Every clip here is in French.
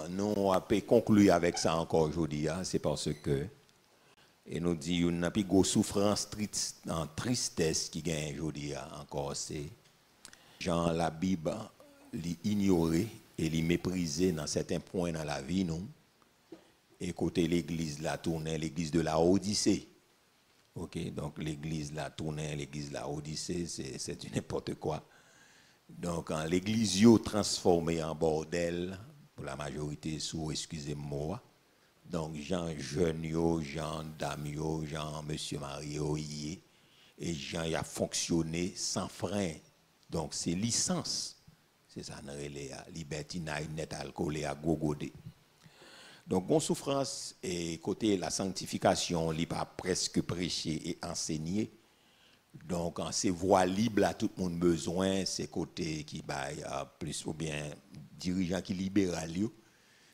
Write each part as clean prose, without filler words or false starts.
nous avons conclu avec ça encore aujourd'hui, hein, c'est parce que, et nous dit, on a plus de souffrance, tristesse qui gagne aujourd'hui encore, c'est, genre la Bible, l'ignorer et les mépriser dans certains points dans la vie, nous, et côté l'église la tournée, l'église de la Odyssée. Ok, donc l'église la tournée, l'église la Odyssée, c'est du n'importe quoi. Donc l'église yo transformée en bordel, pour la majorité, sous, excusez-moi. Donc Jean jeune yo, Jean dame yo, Jean monsieur Mario y et Jean y a fonctionné sans frein. Donc c'est licence. C'est ça, libertinage, net alcool et à gogodé. Donc, bonne souffrance et côté la sanctification, il pas presque prêché et enseigné. Donc, en ces voies libres, à tout le monde besoin, c'est côté qui baille plus ou bien dirigeant qui libéral,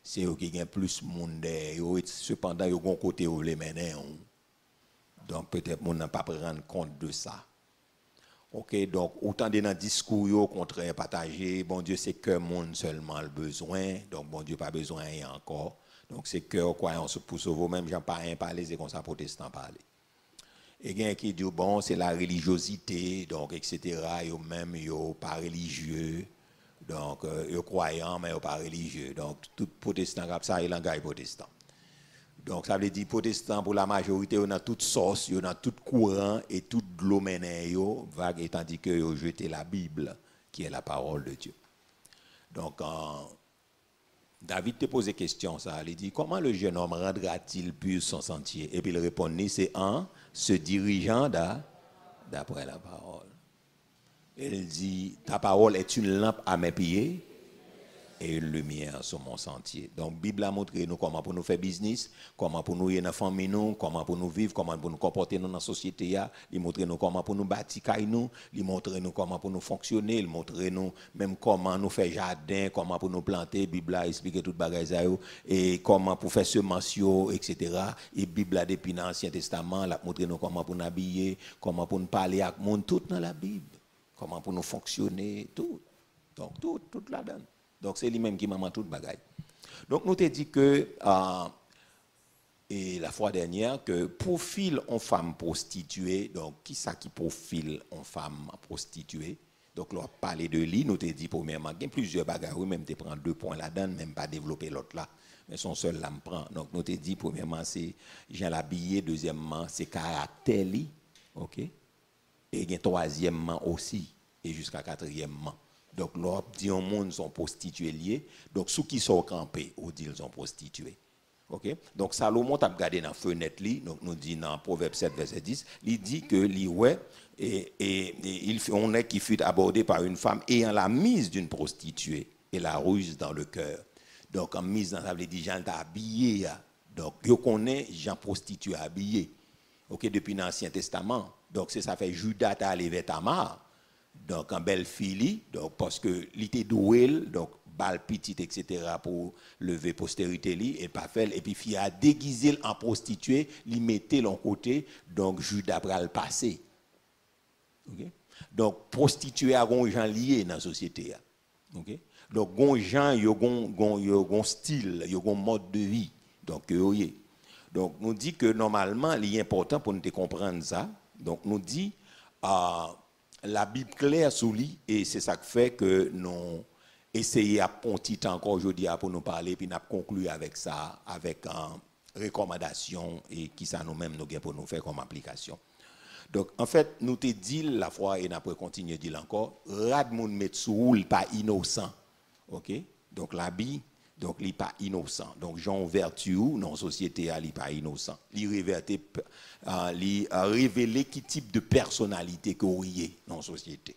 c'est eux qui gagnent plus de monde. Cependant, ils ont un côté où les mener. Donc, peut-être qu'on n'a pas prendre compte de ça. Ok, donc autant de dans discours contre partager, bon Dieu c'est que monde seulement le besoin, donc bon Dieu pas besoin rien encore. Donc c'est que quoi on se pousse vous même j'en pas rien parler c'est comme ça protestant parler. Et quelqu'un qui dit bon c'est la religiosité donc etc. Yo même yo pas religieux donc yo croyant mais yo pas religieux donc tout protestant comme ça il langage protestant. Donc, ça veut dire protestant pour la majorité, on a toute source, on a tout courant et tout l'eau vague, et tandis que ont jeté la Bible, qui est la parole de Dieu. Donc, David te pose question, ça, il dit, comment le jeune homme rendra-t-il pur son sentier? Et puis il répond, c'est en se dirigeant d'après la parole. Il dit, ta parole est une lampe à mes pieds et une lumière sur mon sentier. Donc, la Bible a montré nous comment pour nous faire business, comment pour nous y dans la famille, comment pour nous vivre, comment pour nous comporter dans la société. Il montre nous comment pour nous bâtir, il montre nous comment pour nous fonctionner, il montre nous même comment nous faire jardin, comment pour nous planter. La Bible a expliqué tout bagage et comment pour faire semences, etc. Et la Bible a depuis l'Ancien Testament, elle a montré nous comment pour nous habiller, comment pour nous parler avec le monde, tout dans la Bible. Comment pour nous fonctionner, tout. Donc, tout là-dedans. Donc, c'est lui-même qui m'a tout le bagage. Donc, nous t'ai dit que, et la fois dernière, que profil en femme prostituée, donc, qui ça qui profile en femme prostituée? Donc, là, parler de lui, nous t'ai dit, premièrement, il y a plusieurs bagages, oui, même tu prends 2 points là-dedans, même pas développer l'autre là, mais son seul là me prend. Donc, nous t'ai dit, premièrement, c'est Jean l'habillé, deuxièmement, c'est caractère, ok? Et troisièmement aussi, et jusqu'à quatrièmement. Donc, l'on dit au monde sont prostitués liés. Donc, ceux qui sont campés, on dit ils sont prostitués. OK? Donc, Salomon t'a regardé dans la fenêtre, donc nous dit dans Proverbe 7, verset 10, il dit que on est qui fut abordé par une femme ayant la mise d'une prostituée et la ruse dans le cœur. Donc, en mise dans ça veut dire Jean t'a habillé. Donc, yo connaît Jean prostitué habillé. OK, depuis l'Ancien Testament. Donc, c'est ça fait Judas t'a allé vers Tamar. Donc, en belle fille, donc, parce que l'ité doué, donc, balle petite, etc., pour lever postérité, et pas fait, et puis, fille a déguisé en prostituée, lui mettait l'en côté, donc, Judas pral le passé. Okay? Donc, prostituée a un gens lié dans la société. Okay? Donc, gon gens, yo gon style, yo gon mode de vie. Donc, donc, nous dit que normalement, il est important pour nous comprendre ça. Donc, nous dit, la Bible claire sous lui, et c'est ça qui fait que nous essayons à ponti encore aujourd'hui pour nous parler, puis nous avons conclu avec ça, avec une recommandation et qui ça nous-mêmes nous pour nous faire comme application. Donc, en fait, nous te dit la fois, et nous pourrons continuer à dire encore, rad moun met sous pas innocent. OK? Donc, la Bible, donc, il n'est pas innocent. Donc, Jean vertu, dans la société, il n'est pas innocent. Il révélé qui type de personnalité qu'il y a dans la société.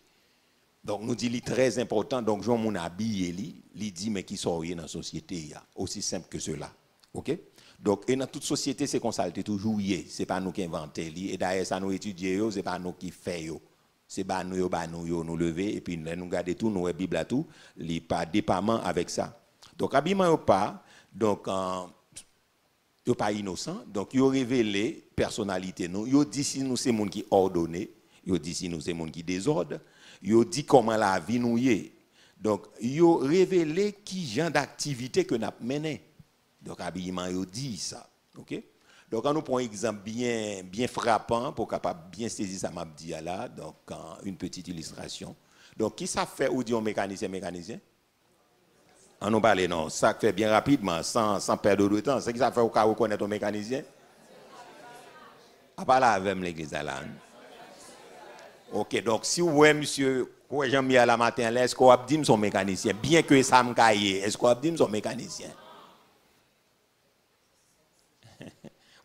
Donc, nous dit, très important. Donc, Jean mon habillé, il dit, mais qui sont dans la société, aussi simple que cela. OK? Donc, et dans toute société, c'est qu'on s'alte toujours, ce n'est pas nous qui inventons. Et d'ailleurs, ça nous étudions, ce n'est pas nous qui faisons. C'est pas nous, nous lever, et puis nous garder tout, nous, la Bible à tout, il n'est pas dépendant avec ça. Donc, habillement ou pas, donc, yo pas innocent, donc, yo révélé personnalité nous, yo dit si nous c'est monde qui ordonné, yo dit si nous c'est monde qui désordre, yo dit comment la vie nous y est. Donc, il a révélé qui genre d'activité que nous avons mené. Donc, habillement, il dit ça. OK? Donc, on nous prend un exemple bien frappant pour capable bien saisir ça m'a dit là. Donc, une petite illustration. Donc, qui ça fait ou dit un mécanicien? On nous parle, non. Ça fait bien rapidement, sans perdre de temps. C'est qui ça fait au cas où reconnaître un mécanicien? À part là, avec l'église là. OK, donc si vous voyez, monsieur, j'aime bien la matin, est-ce qu'on a dit son mécanicien? Bien que ça me caille, est-ce qu'on a dit son mécanicien?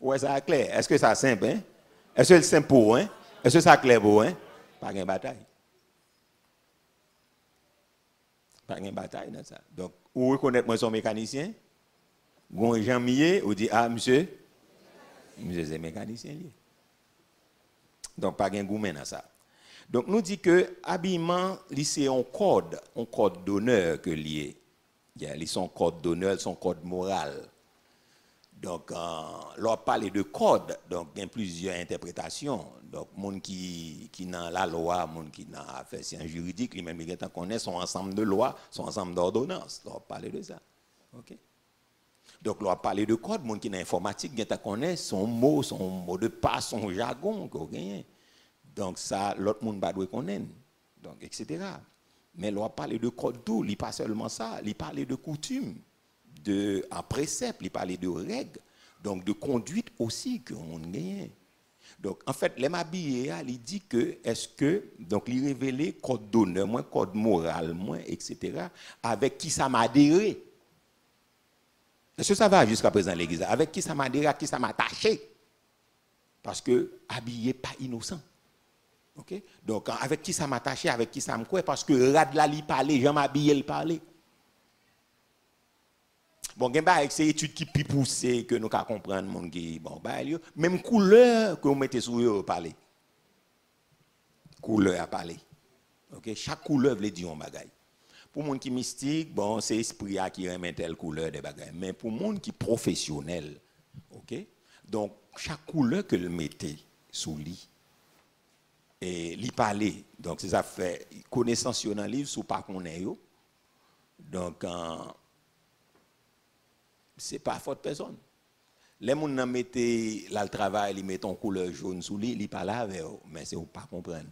Ouais, ça clair. Est-ce que ça simple, hein? Est-ce que c'est simple pour, hein? Est-ce que ça clair pour, hein? Pas de bataille. Pas de bataille dans ça. Donc, vous reconnaître moi son mécanicien? Gon Jean-Mier, vous dit, ah, monsieur c'est mécanicien. Donc, pas de gourmet dans ça. Donc, nous dit que habillement, c'est un code d'honneur que lié. Il son code d'honneur, son code moral. Donc, l'on parle de code, donc il y a plusieurs interprétations. Donc, les gens qui dans la loi, les gens qui dans l'affaire sciences juridiques, les mêmes qui connaissent son ensemble de lois, son ensemble d'ordonnances. On parle de ça. OK? Donc, l'on parle de code, les gens qui dans l'informatique, qui connaissent son mot de passe, son jargon. Donc, ça, l'autre monde ne doit connaître. Donc, etc. Mais l'on parle de code tout, il n'est pas seulement ça, il parle de coutumes. En précepte, il parlait de règles, donc de conduite aussi que on gagne. Donc en fait, les m'habillés, il dit que est-ce que donc il révélait code d'honneur, moins code moral, moins etc. Avec qui ça m'a adhéré. Est-ce que ça va jusqu'à présent l'église? Avec qui ça m'a adhéré, à qui ça m'a attaché? Parce que habillé pas innocent. OK? Donc avec qui ça m'a attaché, avec qui ça me quoi? Parce que Radla li parlait, Jean m'habillé il parlait. Bon, il y a des études qui sont poussées que nous comprendre mon qui bon même couleur que vous mettez sur eux parler. Couleur à parler. OK, chaque couleur veut dire un bagage. Pour monde qui mystique, bon, c'est esprit qui remet telle couleur des bagages, mais pour monde qui professionnel, OK? Donc chaque couleur que le mettez sous lit et lui parler. Donc c'est ça fait connaissance dans le livre sous pas connaît yo. Donc c'est pas faute personne. Les gens qui mettent le travail, ils mettent en couleur jaune sous lui, ils parlent avec eux, mais c'est pas comprendre.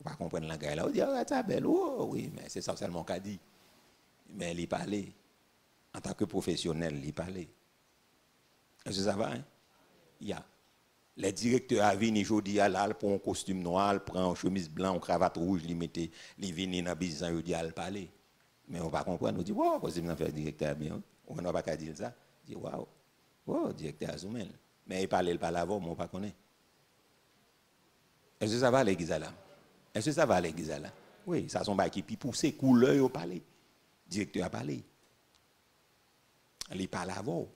Pas comprendre la gueule là. On dit ah ça belle, oui, mais c'est ça seulement qu'a dit. Mais il parlait en tant que professionnel, il parlait. Est-ce que ça va hein? Il y a les directeurs à venir aujourd'hui là pour un costume noir, prend une chemise blanche, une cravate rouge, ils mettent les venir dans business aujourd'hui à parler. Mais on va comprendre, on dit wow, costume faire directeur bien. On n'a pas qu'à dire ça. On dit waouh, wow, directeur Azoumel. Mais il parle avant, mais on ne connaît pas. Est-ce que ça va l'église là? Est-ce que ça va l'église là? Oui, ça sont pas qui poussé, couleur au parler. Directeur a parlé. Il parle avant.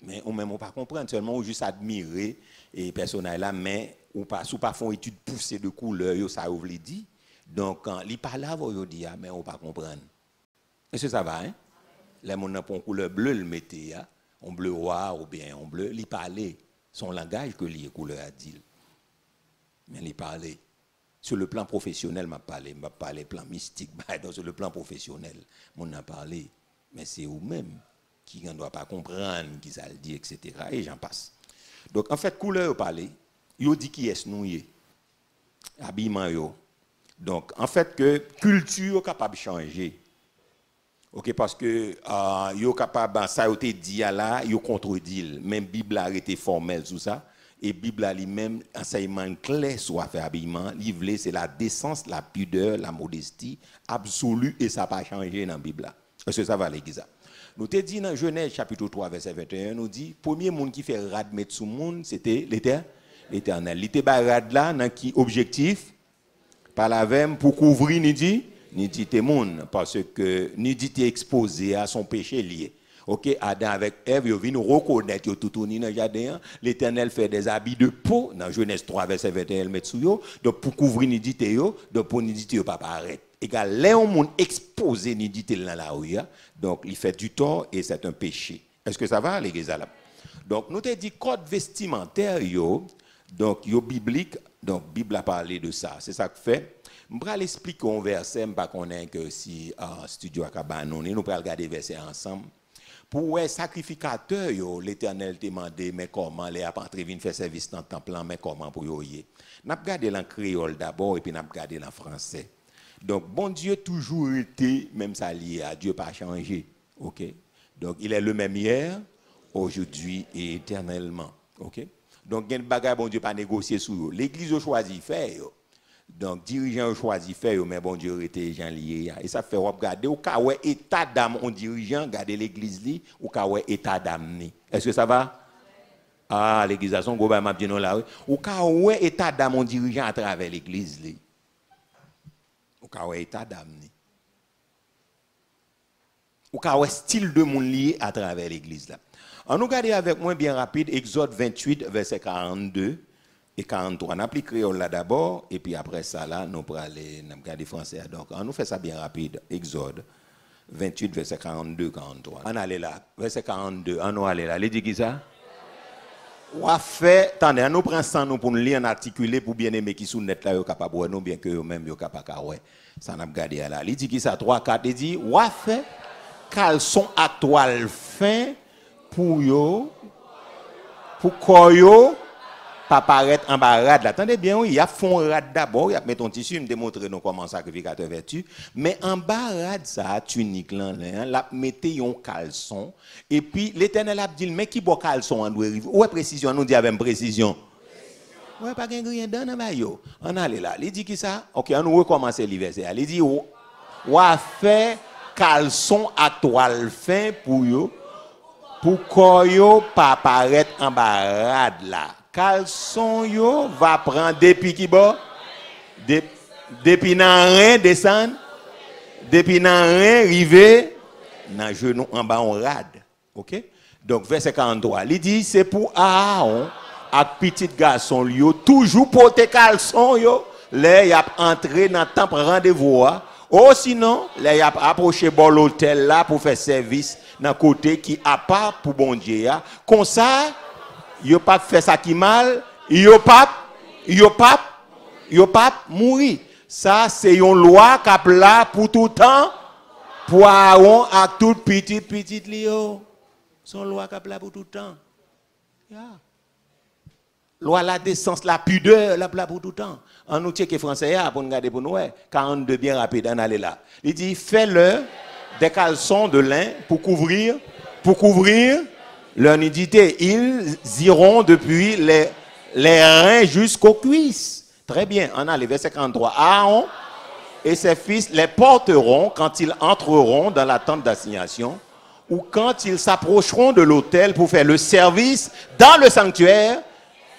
Mais on ne pas comprendre, seulement on juste admirer et personnel là, mais ou pas sous pas font étude poussée de couleur, ça ouvre les dit. Donc il parle avant, il dit mais on pas comprendre. Est-ce que ça va hein? Les gens qui ont couleur bleue, le mettez, en bleu noir ou bien en bleu, ils parlent. Son langage que les couleurs a dit. Mais ils parlent. Sur le plan professionnel, je parle plan mystique, donc sur le plan professionnel, on a parlé. Mais c'est vous-même qui ne doit pas comprendre qui ça le dit, etc. Et j'en passe. Donc en fait, couleur parler, yo dit qui est nous habillement yo. Donc en fait que culture est capable de changer. OK, parce que yo capable ça yo te dit là, yo contredit. Même Bible a été formelle sur ça et Bible a lui-même enseignement clair sur affaire habillement, livre c'est la décence, la pudeur, la modestie absolue et ça pas changer dans Bible. Est-ce que ça va l'église? Nous te dit dans Genèse chapitre 3 verset 21 nous dit premier monde qui fait rad mettre sous monde c'était l'Éternel. Il était ba rad là dans qui objectif par la même pour couvrir ni dit monde parce que ni dit exposé à son péché lié. OK, Adam avec Ève, ils viennent reconnaître yo tout tourné dans le jardin, l'Éternel fait des habits de peau dans Genèse 3 verset 21 met sous yo, donc pour couvrir nudité yo, donc pour nudité yo pas paraître. Égal les monde exposé nudité dans la rue, donc il fait du tort et c'est un péché. Est-ce que ça va l'église là? Donc nous te dit code vestimentaire yo, donc yo biblique, donc Bible a parlé de ça, c'est ça que fait. Je vais l'expliquer un verset, je ne sais pas que si studio a nous allons regarder le verset ensemble. Pour les sacrificateurs, l'Éternel t'a demandé, mais comment les a entré venir faire service dans le temple, mais comment pour y. Nous avons regardé en créole d'abord et puis nous avons regardé en français. Donc, bon Dieu toujours été, même ça lié à Dieu, pas changé. Ok? Donc, il est le même hier, aujourd'hui et éternellement. Ok? Donc, il y a une bagarre, bon Dieu, pas négocier sur eux. L'Église a choisi faire. Donc, dirigeant a choisi faire, mais bon Dieu était gens liés. Et ça fait regarder au cas où état d'âme, on dirigeant, garder l'Église li, au cas où état d'âme. Est-ce que ça va? Ah, l'Église a son gros m'a dit non là. Au cas où état d'âme, on dirigeant à travers l'Église li. Au cas où état d'âme. Au cas où style de monde lié à travers l'Église là. On nous regarde avec moi bien rapide, Exode 28, verset 42 et 43. On applique créole là d'abord, et puis après ça, là, nous pourrons aller regarder français. Donc, on nous fait ça bien rapide. Exode 28, verset 42, 43. On allait là, verset 42, on nous allait là. Il dit qui ça? Ou a fait, attendez, on nous prend ça nous pour nous lire en articulé pour bien aimer qui sont net là, capable de nous, bien que eux-mêmes, ils capable de ouais. Ça n'a pas gardé là. Il dit qui ça? 3, 4, il dit, ou a fait, caleçon à toile fin, pour yo, pour koyo, pas paraître en bas rad. Attendez bien, oui, il y a fond rad d'abord, il y a mettre un tissu, me démontrer nous comment sacrificateur vertu, mais en bas rad ça tunique là, la mettez un caleçon et puis l'Éternel a dit mais qui boit caleçon en doit arriver. Ouais précision, nous dit avec précision. Ouais pas gain rien dans ba yo. On allait là, il dit qui ça? OK, on recommencer le verset. Il dit ou fait caleçon à toile fin pour yo. Pour koyo pas paraître en barade là. Caleçon yo va prendre depuis qui bon? Depuis nan rien descendre. Depuis nan rien river nan genou en bas on rade. OK? Donc verset 43, il dit c'est pour Aaron ak petit garçon yo toujours porter caleçon yo, les y a entré dans temple rendez-vous. Ou sinon, les y a approché bon l'hôtel là pour faire service dans côté qui a pas pour bon Dieu. Comme ça, yo pas fait ça qui mal, yo pas mourir. Ça c'est une loi qui là pour tout temps pour Aaron à tout petit lio. Son loi qui là pour tout temps. Yeah. Loi la décence, la pudeur, la pour tout temps. En nous tient que français pour nous garder pour nous 42 bien rapide on aller là. Il dit fais-le des caleçons de lin pour couvrir leur nudité. Ils iront depuis les reins jusqu'aux cuisses. Très bien, on a le verset 43. Aaron et ses fils les porteront quand ils entreront dans la tente d'assignation ou quand ils s'approcheront de l'autel pour faire le service dans le sanctuaire.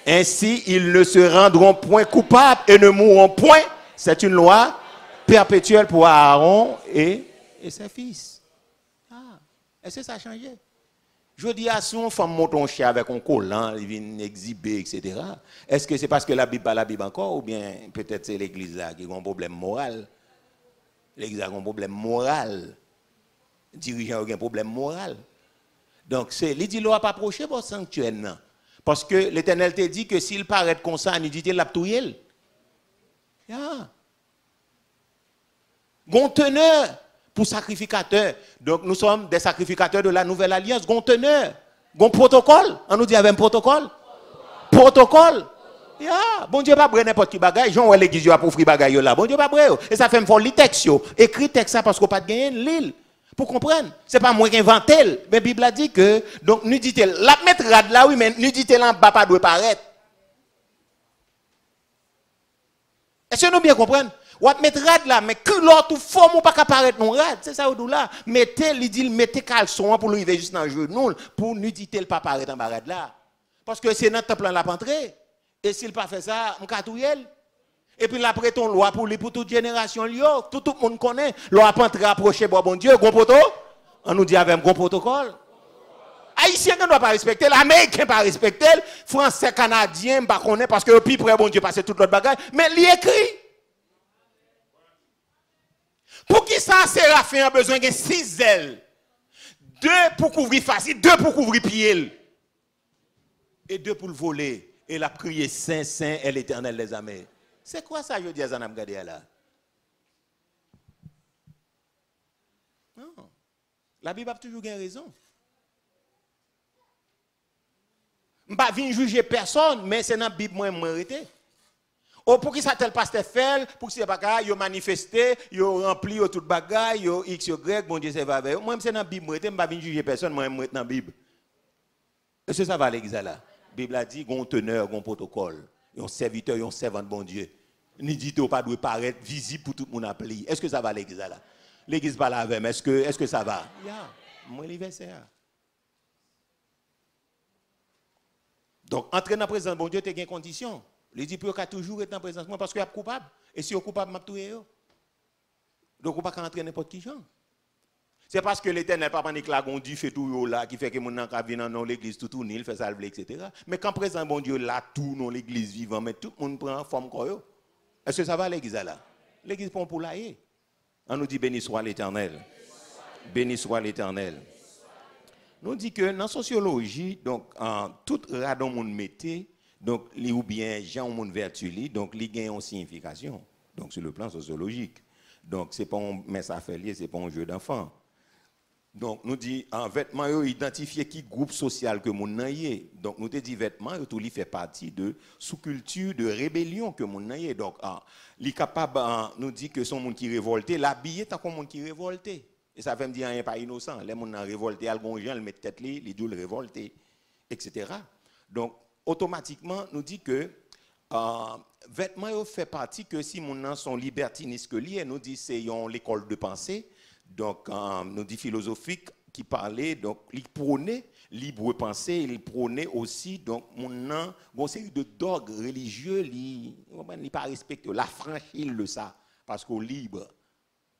Ainsi, ils ne se rendront point coupables et ne mourront point. C'est une loi perpétuelle pour Aaron et ses fils. Ah, est-ce que ça a changé? Je dis à si on femme monte un chien avec un collant, il vient exhiber, etc. Est-ce que c'est parce que la Bible pas la Bible encore ou bien peut-être c'est l'église là qui a un problème moral? L'église a un problème moral. Le dirigeant a un problème moral. Donc, il dit, l'on pas approché pour sanctuaire. Non. Parce que l'Éternel te dit que s'il paraît comme ça, il dit, il a tout. Gonteneur pour sacrificateur. Donc nous sommes des sacrificateurs de la nouvelle alliance. Gonteneur. Gon protocole. On nous dit avec un protocole. Protocole. Bon Dieu pas brûler n'importe qui bagaille. Jean ou l'église a pour offrir bagaille là. Bon Dieu pas brûler. Et ça fait me faire le texte. Écrit texte ça parce qu'on pas de gagner l'île. Pour comprendre, c'est pas moi qui invente. Mais la Bible a dit que, donc, nudité, la mettre rad là, oui, mais nudité là, pas doit paraître. Est-ce que nous bien comprendre? Ou mettre rad là, mais que l'autre forme ou pas apparaître non rad, c'est ça ou là. Mettez, il dit, mettez caleçon pour lui juste dans le genou, pour nudité le pas apparaître en barade là. Parce que c'est notre temple là, pas entrer. Et s'il pas fait ça, on catouille. Et puis là, après ton loi pour lui, pour toute génération, tout le monde connaît. Loi pas entrer approcher, bon Dieu, gros poto. On nous dit avec un gros protocole. Haïtien ne doit pas respecter, l'Américain ne pas respecter, Français, Canadien, pas connaît parce que le plus près, bon Dieu, passe toute l'autre bagage. Mais il écrit. Pour qui ça, Séraphin a besoin de 6 ailes? 2 pour couvrir face, 2 pour couvrir pied. Et 2 pour le voler. Et la prière Saint, Saint est l'Éternel des armées. C'est quoi ça, je dis à Zanam Gadea là? La Bible a toujours raison. Je ne vais pas juger personne, mais c'est dans la Bible moi arrêté. Ou pour qui ça tel pasteur fait, pour que ces bagages, ils manifesté, ils rempli tout bagage, ils X, Y, bon Dieu, c'est va avec. Moi, c'est dans la Bible, je ne vais pas juger personne, moi, je suis dans la Bible. Est-ce que ça va à l'église là? La Bible a dit, un teneur, un protocole, un serviteur, un servant de bon Dieu. Ni dit pas doit paraître visible pour tout le monde appeler. Est-ce que ça va à l'église là? L'église parle avec moi, est-ce que ça va? Moi, les versets. Donc, entrer dans la présence de bon Dieu, tu as une condition. Il dit, pour toujours être dans la présence de moi parce qu'il est coupable. Et si il est coupable, je vais tout. Donc, on ne peut pas entrer n'importe qui. C'est parce que l'Éternel n'a pas dit que Dieu fait tout là, qui fait que mon enfant vient dans l'église tout tourner, il fait salver, etc. Mais quand présent bon Dieu là, tout dans l'église vivant, mais tout le monde prend forme quoi. Est-ce que ça va l'église là? L'église prend pour là. On nous dit béni soit l'Éternel. Béni soit l'Éternel. Nous dit que dans la sociologie, donc, tout radon monde mettait, donc, ou bien gens monde vertu, donc, il gagne une signification. Donc, sur le plan sociologique. Donc, ce n'est pas un message lié, ce n'est pas un jeu d'enfant. Donc, nous dit, en vêtements, ils identifier qui groupe social que mon naïe. Donc, nous te dit vêtements, tout lui fait partie de sous-culture de rébellion que mon naïe. Donc, il est capable, nous dit que son monde qui révolté, l'habiller tant qu'on monde qui révolté. Et ça fait me dire, il n'est pas innocent. Les gens qui révolté, ils le mettent tête, ils disent révolté, etc. Donc, automatiquement, nous dit que vêtements fait partie que si mon nom sont libertinistes que liés, nous dit c'est l'école de pensée. Donc, nous dit philosophique qui parlait, donc, il prônait libre pensée, il prônait aussi, donc, mon nom, une série de dogmes religieux, il n'est pas respecté, la franchise de ça, parce qu'au libre,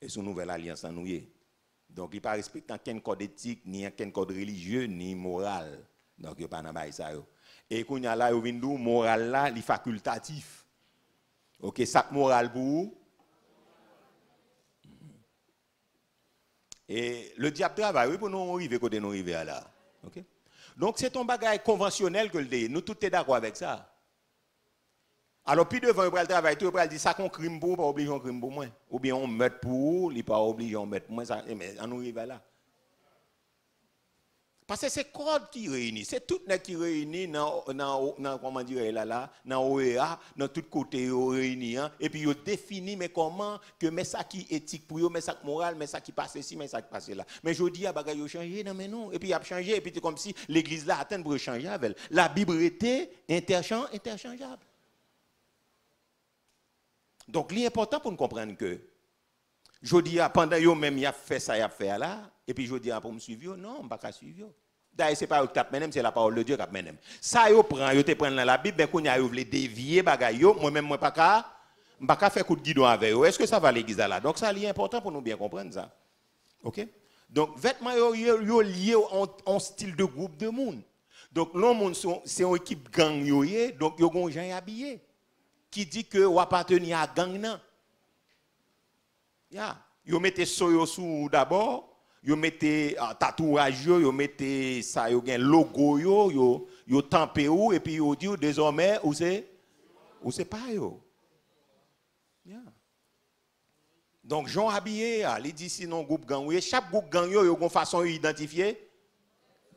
et son nouvelle alliance en nous. Donc, il n'est pas respecté aucun code éthique, ni aucun code religieux, ni moral. Donc, il n'y a pas de ça. Et quand il y a là, il moral là, il est facultatif. Ok, ça moral pour vous. Et le diable travaille pour nous arriver côté nous arriver là. Okay? Donc c'est un bagage conventionnel que le dit. Nous tous sommes d'accord avec ça. Alors puis devant le travail, tout le dit ça qu'on crime pour, pas obligé un crime pour moi. Ou bien on meurt pour, il pas obligé on meurt pour moi. Mais on arrive là. Parce que c'est code qui réunit, c'est tout qui réunit dans comment dire là dans OEA, dans tout côté réuni et puis il définit mais comment que mais ça qui éthique pour eux, mais ça qui moral, mais ça qui passe ici, mais ça qui passe là. Mais je dis à bagay yo changé non mais non et puis il a changé et puis c'est comme si l'église là attend pour changer avec. La Bible était interchangeable. Donc l'important pour nous comprendre que je dis pendant yo même il a fait ça, il a fait là et puis je dis pour me suivre non, pas qu'à suivre. D'ailleurs, ce n'est pas eux qui tapent, c'est la parole de Dieu qui tapent. Ça, ils prennent dans la Bible, mais quand ils veulent dévier, moi-même, je ne peux pas faire coup de guidon avec eux. Est-ce que ça va l'église là? Donc, ça est important pour nous bien comprendre ça. OK? Donc, vêtements sont liés à un style de groupe de monde. Donc, l'homme, c'est une équipe gang, donc, ils ont des gens habillés qui dit que vous appartenez à gang. Ils mettent soyo sous d'abord. Yo mettez tatouage yo mettez ça yo gen logo yo tampé ou et puis yo dit désormais ou c'est pas yo. Donc Jean habillé il dit sinon groupe gang chaque groupe gang yo une façon identifier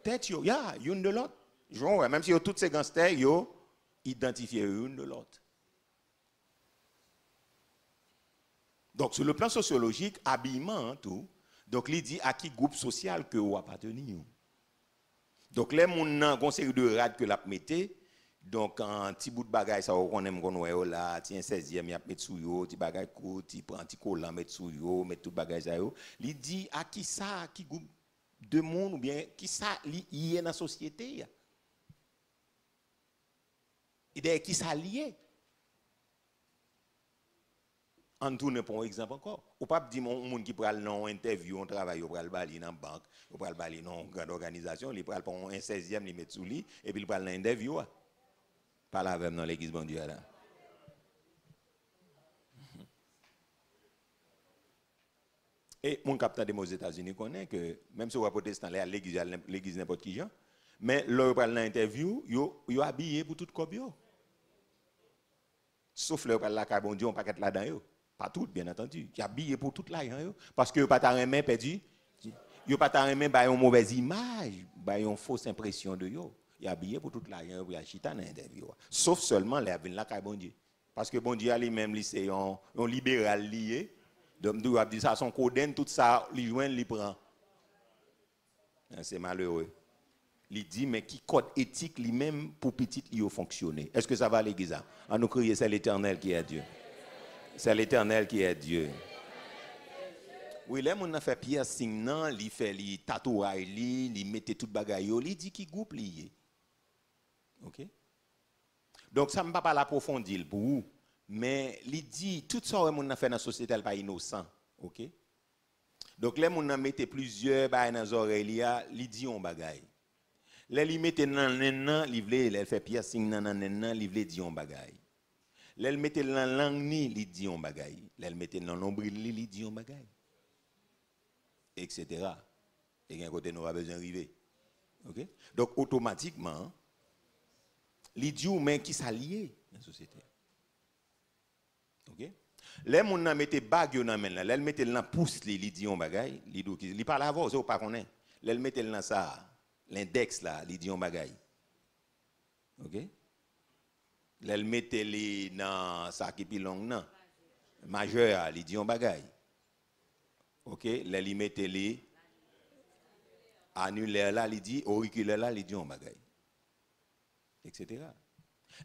tête yo une de l'autre. Jean même si yo toutes ces gangsters yo identifier une de l'autre. Donc sur le plan sociologique habillement tout. Donc, il dit à qui groupe social que vous appartenez. Donc, les gens ont une série de rades que vous mettez. Donc, un petit bout de bagage, ça on aime qu'on voit là, un 16e, il y a mettre sous yo, petit bagage court, il prend un petit collant, mettre sous yo, mettre tout bagage ça yo. Il dit à qui ça, à qui groupe de monde ou bien qui ça lié dans la société. Il dit qui ça lié. On tourne pour un exemple encore. Ou pas dire mon monde qui prend non interview, on travaille, on prend le bali dans banque, on prend le bali dans une grande organisation, il prend pour un 16e, il met sous lui et puis il prend l'interview. Pas la même dans l'église bon Dieu là. Et mon capitaine des États-Unis connaît que même si on est protestant là l'église n'importe qui gens, mais leur prend l'interview, yo habillé pour tout copio. Sauf leur prend la carbon Dieu on paquet là dedans. Pas tout, bien entendu. Qui a habillé pour toute l'argent. Parce que pas ta main perdu. Yo pas ta remen ba une mauvaise image, ba une fausse impression de yo. Il habillé pour toute l'argent pour la chita dans l'interview. Sauf seulement les vinn là bon Dieu. Parce que bon Dieu lui-même lui c'est un libéral lié. Donc nous a dit ça son coden tout ça lui joindre lui prend. C'est malheureux. Il dit mais qui code éthique lui-même pour petit il fonctionner. Est-ce que ça va l'église? On nous crier c'est l'Éternel qui est Dieu. C'est l'Éternel qui est Dieu. Oui, les gens fait piercing nan, li fait li tatouage li mette tout bagaille yo, li dit qui groupe lié. OK? Donc ça me pas l'approfondir pour vous, mais li dit tout ça que moun fait dans la société elle pas innocent. OK? Donc les gens mette plusieurs bail dans oreilles li dit on bagaille. Les li mette nan nan li vle, les fait piercing nan nan li vle dit on bagaille. Les mette dans langue ni li dit on bagaille. Les mette dans nombril li dit on bagaille. Etc. Et d'un côté, nous avons besoin d'arriver. OK? Donc, automatiquement, l'idiot, mais qui s'allie dans la société. OK? Les gens qui mettent bague dans la main, les mettent dans pouce, l'idiot, bagaille, l'idiot, ils parlent avant, c'est pas qu'on est. Les mettent dans ça, l'index là, l'idiot, bagaille. OK? Les mettent dans ça qui est long, non? Majeur, l'idiot, bagaille. OK, les limite les annulaire là, il dit auriculaire là, il dit on bagaille. Etc.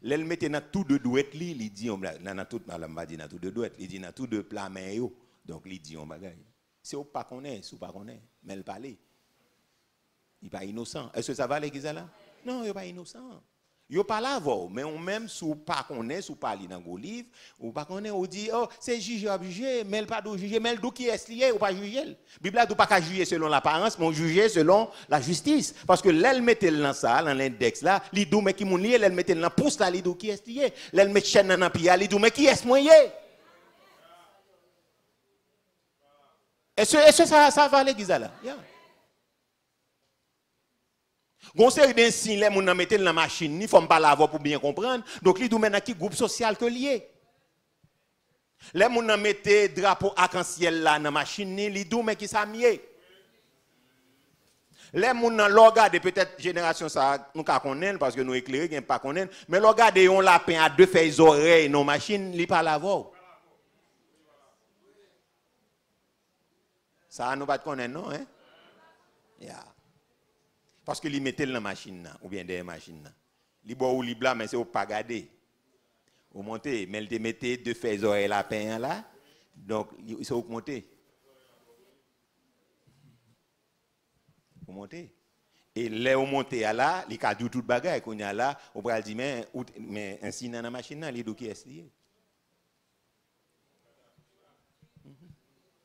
Les mettre dans tout de douette li, il dit on dans tout madame va dire dans tout de douette, il dit dans tout de plat main yo. Donc il dit on bagaille. C'est ou pas connaît, sous pas connaît, mais il parler. Il pas innocent. Est-ce que ça va l'église là? Non, il pas innocent. Yo pas là mais on même sous pas connaît sous pas li dans go livre ou pas connaît on dit oh c'est juge obligé mais pas de juger mais d'où qui est lié ou pas juger. Bible a dit pas qu'à juger selon l'apparence mais on juger selon la justice parce que l'elle mettait dans ça dans l'index là li dou mais qui moun lié l'elle mettait dans pouce là li dou qui est lié l'elle met chaîne dans pied li dou mais qui est moyen. Est-ce que ça va l'église là? Yeah. Conseil d'un signe, les gens mettent dans la machine, il faut pas l'avoir pour bien comprendre. Donc, ils doivent maintenant qui groupe social que lié. Les gens mettent drapeau arc-en-ciel là dans la machine, ils doivent qui ça mieux. Les gens regardent peut-être génération ça nous connaissons parce que nous éclairés pas connaissent, mais regardent un lapin à deux feuilles oreilles dans la machine, ils pas l'avoir. Ça nous pas connaître non hein? Yeah. Parce que li mettent dans la machine ou bien des machines. Li boit ou li blanc mais c'est au pas garder. Ou monter mais il mettez deux feuilles oreilles lapin là. Donc c'est au monter. Ou monter. Et là au monter là, li ka dou tout bagaille qu'on y a là, on va dire mais ainsi dans la machine là, li do qui est lié.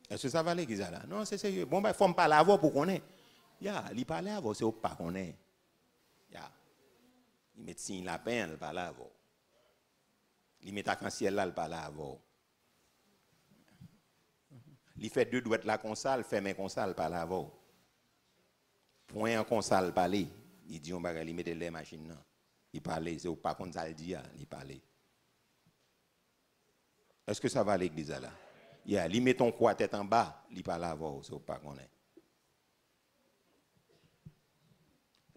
Est-ce que ça va l'église là? Non, c'est sérieux. Bon ben faut me parler avant pour qu'on ait. Ya, il parle avant, c'est pas qu'on est. Ya. Il met signe lapin, il parle avant. Il met arc-en-ciel là, il parle avant. Il fait deux doigts là comme ça, il fait main comme ça, il parle avant. Point comme ça, il parle. Il dit on va il met les machines là. Il parle, c'est pas comme ça il dit, il parle. Est-ce que ça va à l'église là? Ya, il met ton quoi tête en bas, il parle avant, c'est pas qu'on est.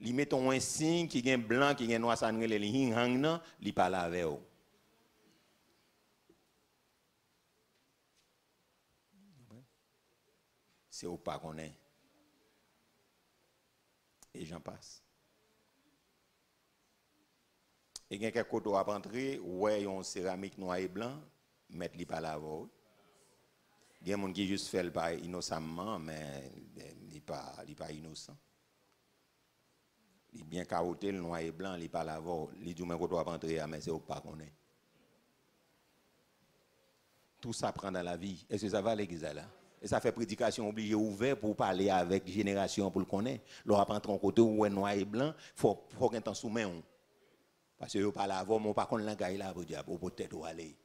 Li mettons un signe qui est blanc, qui est noir, ça ne les hing hang nan, li parle avec eux. C'est au pas qu'on est. Et j'en passe. Et il y a quelques côtés à rentrer, ouais, on céramique noir et blanc, mettre li parle avec eux. Il y a des gens qui juste fait le pas innocemment, mais il pas innocent. Il est bien caroté, le noir et blanc, il n'est pas là. Il dit qu'on doit rentrer, mais c'est au pas qu'on est. Tout ça prend dans la vie. Est-ce que ça va l'église là? Et ça fait prédication obligée ouverte pour parler avec génération pour le connaître. L'on apprend un côté où est noir et blanc, il faut qu'on t'en soumet. Parce que vous parlez avant, mais pas qu'on l'a gagné là pour dire, pour peut-être où aller.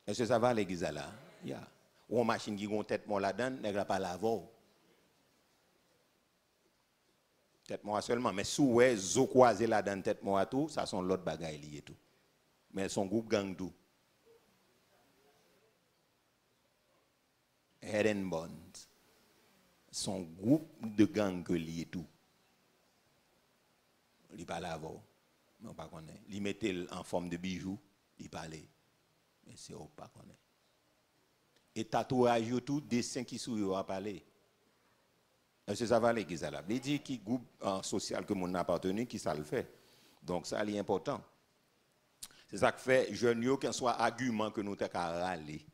Est-ce que ça va l'église là? Yeah. Ou une machine qui a une tête là-dedans, elle n'a pas l'avant. Tête moi seulement, mais sous ouais, zo croisé là dans tête moi tout, ça sont l'autre bagaille lié tout. Mais son groupe gang tout. Head and bones. son groupe de gang que lié tout. Il parle avant, mais on pas connaît. Il mettait en forme de bijoux, il parlait, mais c'est on pas connaît. Et tatouage tout dessin qui sous a parlé. Est-ce que ça va aller qui ça là? Il dit qui groupe social que mon appartenu qui ça le fait. Donc ça est important. C'est ça que fait jeune yo qu'un soit argument que nous t'a râler.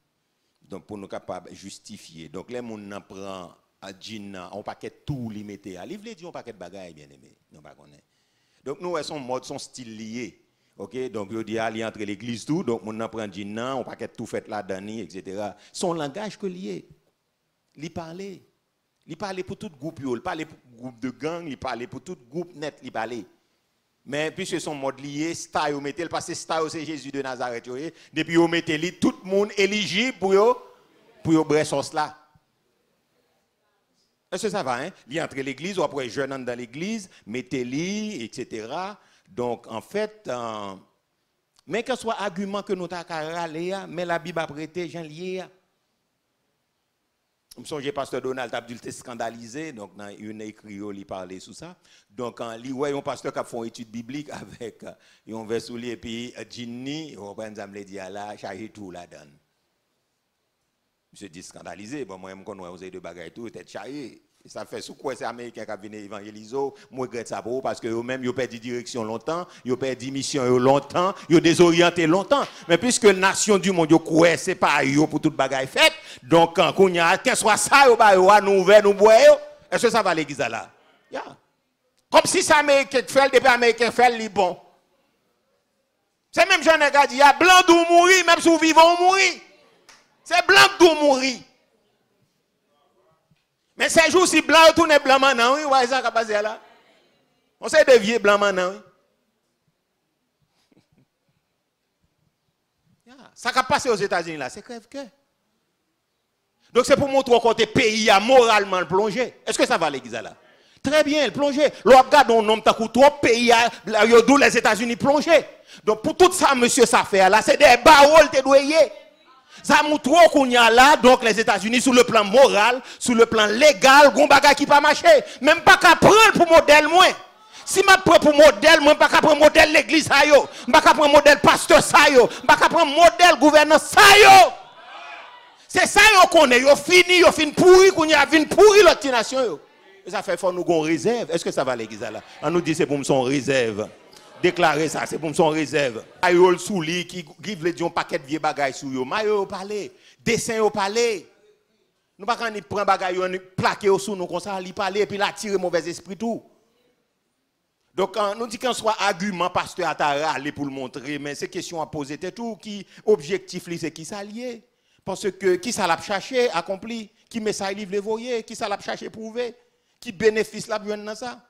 Donc pour nous capable justifier. Donc les moun n'en prend à Gina, on paquet tout li mette à. Livre dit on paquet de bagaille bien aimé. Non pas connaît. Donc nous son mode son style lié. OK, donc yo dit aller entre l'église tout, donc moun n'en prend Gina, on paquet tout fait là Dani etc. Son langage que lié. Li parler. Il parlait pour tout groupe, il parlait pour groupe de gang, il parlait pour tout groupe net, il parlait. Mais puisque son mode lié, style mettez parce que style c'est Jésus de Nazareth. Depuis vous mettez tout le monde éligible pour bref sauce là. Est-ce que ça va hein? Il entre l'église ou après jeune dans l'église, mettez-li etc. Donc en fait mais que soit argument que nous t'a râler, mais la Bible a prêté Jean lié. Je me souviens, pasteur Donald a dû scandalisé, donc dans une écrit, il parlait sur ça. Donc, il y a un pasteur qui a fait une étude biblique avec un verset et puis Ginny, on va dire là, chargé tout là-dedans. Je me suis scandalisé, bon, moi, je connais vous avez deux bagages tout, peut-être chargé. Ça fait sous quoi c'est américain qui viennent évangéliser, moi je regrette ça pour parce que eux-mêmes ils ont perdu direction longtemps, ils ont perdu mission longtemps, ils ont désorienté longtemps. Mais puisque nation du monde quoi c'est pas eux pour toute bagaille faite, donc quand il y a qu'un soit ça yo ba nous ouvert nous boire, est-ce que ça va l'église là? Yeah. Comme si ça américain fait depuis américain fait li bon. C'est même Jean a dit il y a blanc d'où mourir même si vous vivons mourir. C'est blanc d'où mourir. Mais ces jours si blanc tout est blanc maintenant, oui, ouais ça qui passé là. On sait de vieux blanc maintenant, oui. Yeah. Ça qui a passé aux États-Unis là, c'est crève-cœur. Donc c'est pour montrer côté pays a moralement plongé. Est-ce que ça va l'église là? Très bien, plongé. L'on regarde un homme trop pays a d'où les États-Unis plongé. Donc pour tout ça monsieur ça fait là, c'est des barreaux te doyer. Ça montre qu'on y a là, donc les États-Unis, sur le plan moral, sur le plan légal, gon bagay qui pas marché. Même pas qu'à prendre pour modèle moins. Si je prends pour modèle, moi pas qu'à prendre modèle l'église ça yo, pas qu'à prendre modèle pasteur ça yo, pas qu'à prendre modèle gouverneur ça yo. C'est ça yo connaît, yo fin pourri qu'on y a vinn pourri l'autre nation yo. Et ça fait faut nous gon réserve. Est-ce que ça va l'église là? On nous dit c'est pour son réserve. Déclarer ça, c'est pour son réserve. Ayol souli qui veut dire un paquet de vieux bagages sur yo. Mayo parler, dessin yo parler. Nous pas quand ni prend bagay yo plaquer sous nous comme ça, li parler et puis la tirer mauvais esprit tout. Donc nous dit qu'on soit argument pasteur à râler pour le montrer mais c'est question à poser tout qui objectif li c'est qui ça lié parce que qui ça l'a cherché accompli, qui message livre le voyer, qui ça l'a cherché prouver, qui bénéfice la bien dans ça.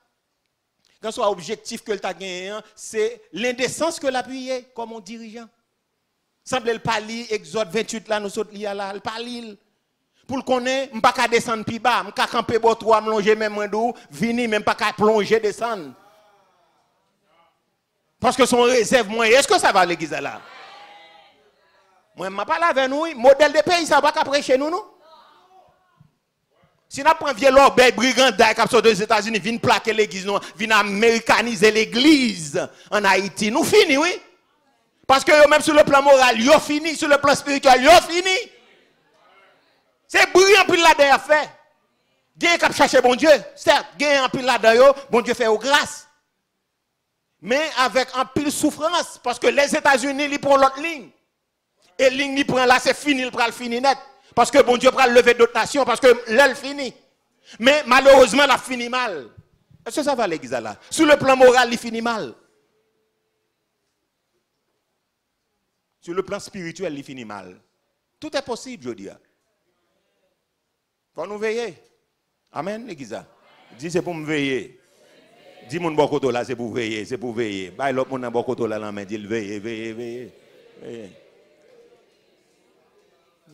Quand soit objectif que le t'a gagné, c'est l'indécence que l'appuyer comme un dirigeant. Semble le parler Exode 28 là nous saute li là, le parler pour le connaître, m'pas ka descendre plus bas, m'ka camper bo 3 m'longer même moins d'eau, venir même pas ka plonger descendre. Parce que son réserve moins, est-ce que ça va l'église là? Moi m'a parlé avec nous, modèle de pays ça va ka prêcher nous non? Si nous prenons vieux l'obé brigand qui sont aux États-Unis, viennent plaquer l'église, viennent américaniser l'église en Haïti, nous finissons, oui. Parce que même sur le plan moral, ils ont fini, sur le plan spirituel, ils ont fini. C'est brillant pour là-dedans fait. Gain qui chercher bon Dieu, certes, gain en pile là-dedans, bon Dieu fait aux grâces. Mais avec un pile souffrance, parce que les États-Unis, ils prennent l'autre ligne. Et ligne, ils prennent là, c'est fini, ils prennent le fini net. Parce que bon Dieu prend le lever d'autres nations, parce que l'elle finit. Mais malheureusement, elle a fini mal. Est-ce que ça va l'église là? Sur le plan moral, il finit mal. Sur le plan spirituel, il finit mal. Tout est possible, je dis. Faut nous veiller. Amen, l'église. Dis c'est pour me veiller. Dis mon bon côté là, c'est pour veiller, c'est pour veiller. Bah l'autre mon bon côté là, mais dit veiller, veiller, veiller.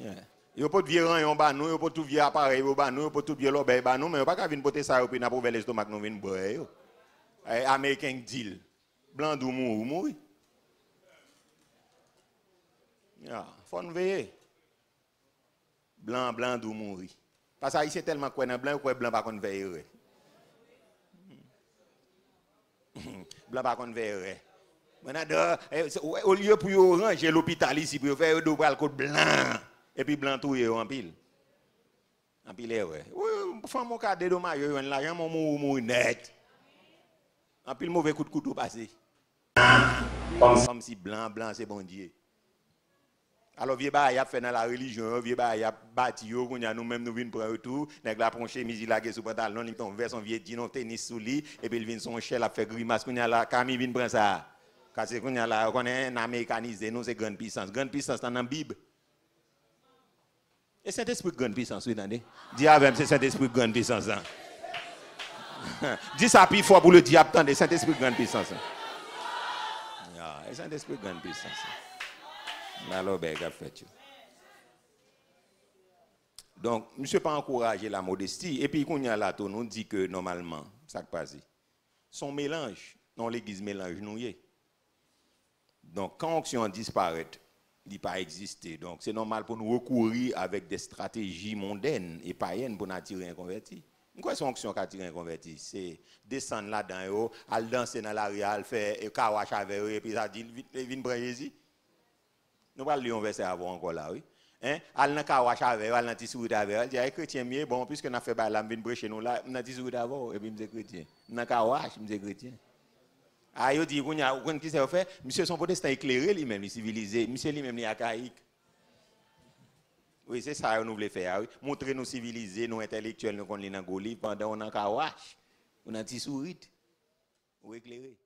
Yeah. Yo pas de vieux rang yon ba nous, yo pas tout vieux appareil yo ba nous, yo pas tout vieux l'obé ba nous, mais yo pas ka vinn porter ça puis n'a pour l'estomac nous vinn boire yo. Américain deal. Blanc d'ou mourir. Ya, faut nous veiller. Blanc d'ou mourir. Parce que c'est tellement quoi dans blanc, quoi blanc par contre veillerait. Blanc par contre veillerait. Maintenant, au lieu pour ranger l'hôpital ici, pour faire deux bras le côté blanc, et puis blanc tout en pile. En pile, ouais. Oui, faut mon cas dédommage, l'argent mon net. En pile, mauvais coup de couteau passé. Comme si blanc, c'est bon Dieu. Alors, vieux bah, il a fait dans la religion, vieux bah, il a bâti, nous-mêmes, nous venons pour un retour, nous la ponché, misi la gueule sous pantalon, nous avons son vieux dit, non, tennis sous lit, et puis il vient son chel, a fait grimace, qu'on a là, Camille vient prendre ça. Parce que qu'on a là, on est américanisé, nous, c'est grande puissance. Grande puissance dans la Bible. Et Saint-Esprit de grande puissance, vous entendez? Dis avec c'est Saint-Esprit de grande puissance. Dis ça plus fort pour le diable, attendez, Saint-Esprit de grande puissance. Et Saint-Esprit de grande puissance. Alors, ben, qu'a fait. Donc, je ne suis pas encouragé la modestie. Et puis, quand on y a là, on nous dit que normalement, ça passe. Son mélange, dans l'église mélange nous y est. Donc, quand l'onction disparaît, il n'a pas existé. Donc, c'est normal pour nous recourir avec des stratégies mondaines et païennes pour nous attirer un converti. Pourquoi est-ce qu'on a attiré un converti? C'est descendre là-dedans, aller danser dans la rue, faire un kawash avec eux, et puis ça dit, viens prendre Jésus. Nous allons lire un verset avant encore là, oui. Hein? Aller dans kawash avec eux, aller dans tissouri avec eux, dire, chrétien mieux, bon, puisque nous avons fait la vigne prêcher nous là, nous avons tissouri avant, et puis nous sommes chrétiens. Dans kawash, nous sommes chrétiens. Ah, il dit, qu'on qui s'est fait, monsieur son protestant éclairé lui-même, civilisé, monsieur lui-même il est archaïque. Oui, c'est ça que nous voulons faire. Oui. Montrer nous civilisés, nous intellectuels, nous qu'on est dans Goli, pendant on a kawash, on a tissouri, ou éclairé.